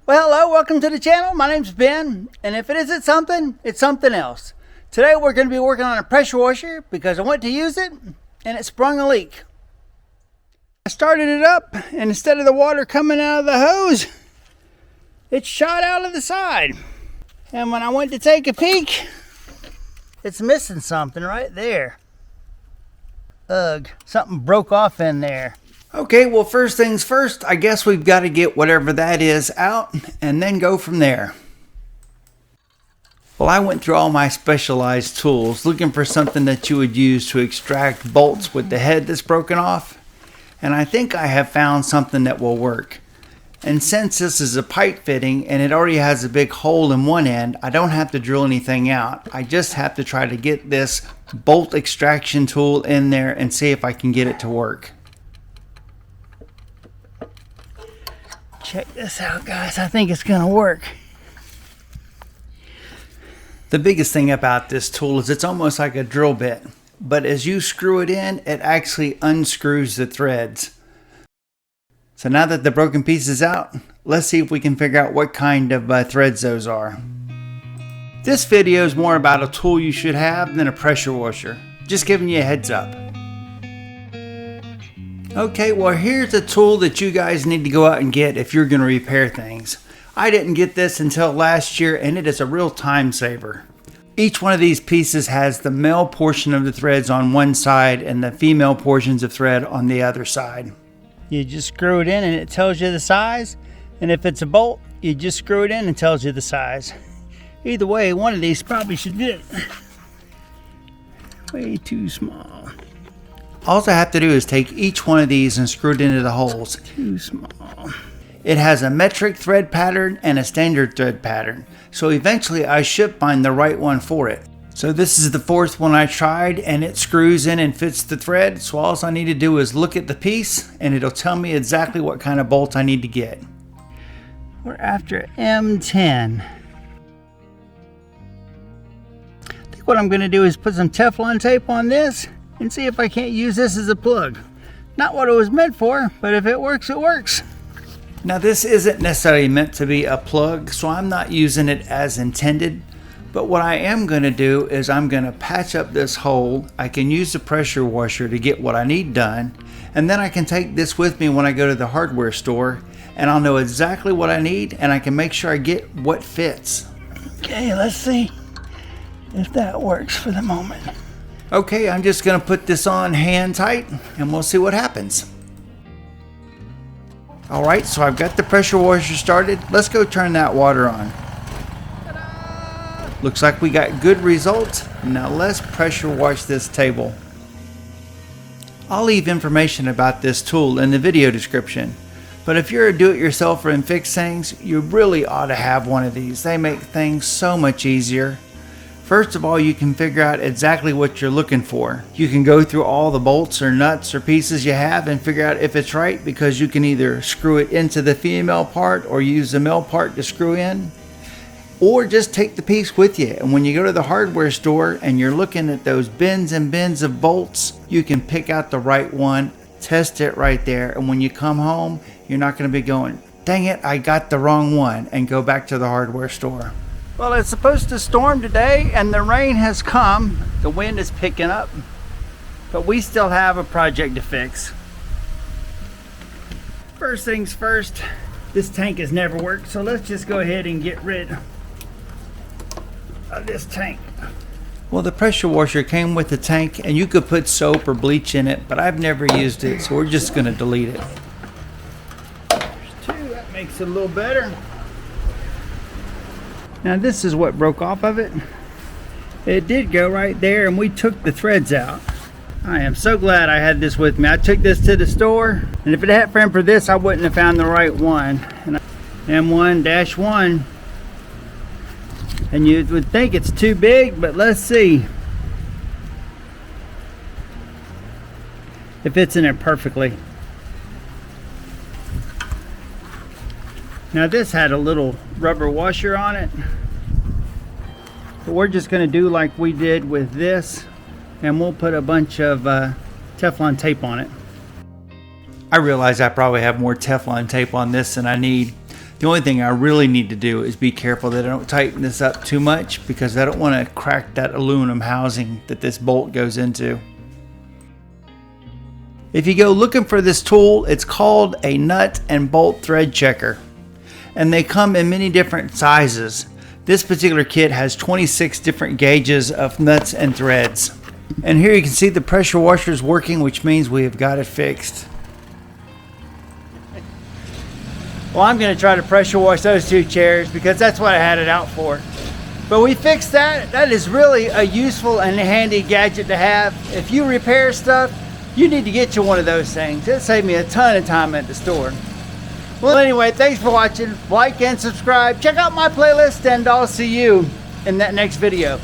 Well, hello, welcome to the channel. My name's Ben, and if it isn't something, it's something else. Today we're going to be working on a pressure washer because I went to use it and it sprung a leak. I started it up, and instead of the water coming out of the hose, it shot out of the side. And when I went to take a peek, it's missing something right there. Ugh, something broke off in there. Okay, well, first things first, I guess we've got to get whatever that is out and then go from there. Well, I went through all my specialized tools looking for something that you would use to extract bolts with the head that's broken off, and I think I have found something that will work. And since this is a pipe fitting and it already has a big hole in one end, I don't have to drill anything out. I just have to try to get this bolt extraction tool in there and see if I can get it to work. Check this out, guys. I think it's gonna work. The biggest thing about this tool is it's almost like a drill bit, but as you screw it in, it actually unscrews the threads. So now that the broken piece is out, let's see if we can figure out what kind of threads those are. This video is more about a tool you should have than a pressure washer. Just giving you a heads up. Okay, well, here's a tool that you guys need to go out and get if you're going to repair things. I didn't get this until last year, and it is a real time saver. Each one of these pieces has the male portion of the threads on one side and the female portions of thread on the other side. You just screw it in and it tells you the size, and if it's a bolt, you just screw it in and it tells you the size. Either way, one of these probably should fit. Way too small. All I have to do is take each one of these and screw it into the holes. Too small. It has a metric thread pattern and a standard thread pattern, so eventually I should find the right one for it. So this is the fourth one I tried, and it screws in and fits the thread, so all I need to do is look at the piece and it'll tell me exactly what kind of bolt I need to get. We're after M10. I think what I'm going to do is put some Teflon tape on this and see if I can't use this as a plug. Not what it was meant for, but if it works, it works. Now this isn't necessarily meant to be a plug, so I'm not using it as intended. But what I am going to do is I'm going to patch up this hole. I can use the pressure washer to get what I need done, and then I can take this with me when I go to the hardware store, and I'll know exactly what I need, and I can make sure I get what fits. Okay, let's see if that works for the moment. Okay, I'm just going to put this on hand tight and we'll see what happens. Alright, so I've got the pressure washer started. Let's go turn that water on. Ta-da! Looks like we got good results. Now let's pressure wash this table. I'll leave information about this tool in the video description. But if you're a do-it-yourselfer and fix things, you really ought to have one of these. They make things so much easier. First of all, you can figure out exactly what you're looking for. You can go through all the bolts or nuts or pieces you have and figure out if it's right, because you can either screw it into the female part or use the male part to screw in, or just take the piece with you. And when you go to the hardware store and you're looking at those bins and bins of bolts, you can pick out the right one, test it right there, and when you come home, you're not going to be going, dang it, I got the wrong one, and go back to the hardware store. Well, it's supposed to storm today and the rain has come. The wind is picking up, but we still have a project to fix. First things first, this tank has never worked, so let's just go ahead and get rid of this tank. Well, the pressure washer came with the tank and you could put soap or bleach in it, but I've never used it, so we're just going to delete it. There's two, that makes it a little better. Now this is what broke off of it. It did go right there and we took the threads out. I am so glad I had this with me. I took this to the store, and if it hadn't been for this, I wouldn't have found the right one. And M1-1. And you would think it's too big, but let's see. It fits in it perfectly. Now this had a little rubber washer on it, but we're just going to do like we did with this, and we'll put a bunch of Teflon tape on it. I realize I probably have more Teflon tape on this than I need, The only thing I really need to do is be careful that I don't tighten this up too much, because I don't want to crack that aluminum housing that this bolt goes into. If you go looking for this tool, it's called a nut and bolt thread checker, and they come in many different sizes. This particular kit has 26 different gauges of nuts and threads. And here you can see the pressure washer is working, which means we have got it fixed. Well, I'm going to try to pressure wash those two chairs because that's what I had it out for. But we fixed that. That is really a useful and handy gadget to have. If you repair stuff, you need to get you one of those things. It saved me a ton of time at the store. Well, anyway, thanks for watching. Like and subscribe. Check out my playlist, and I'll see you in that next video.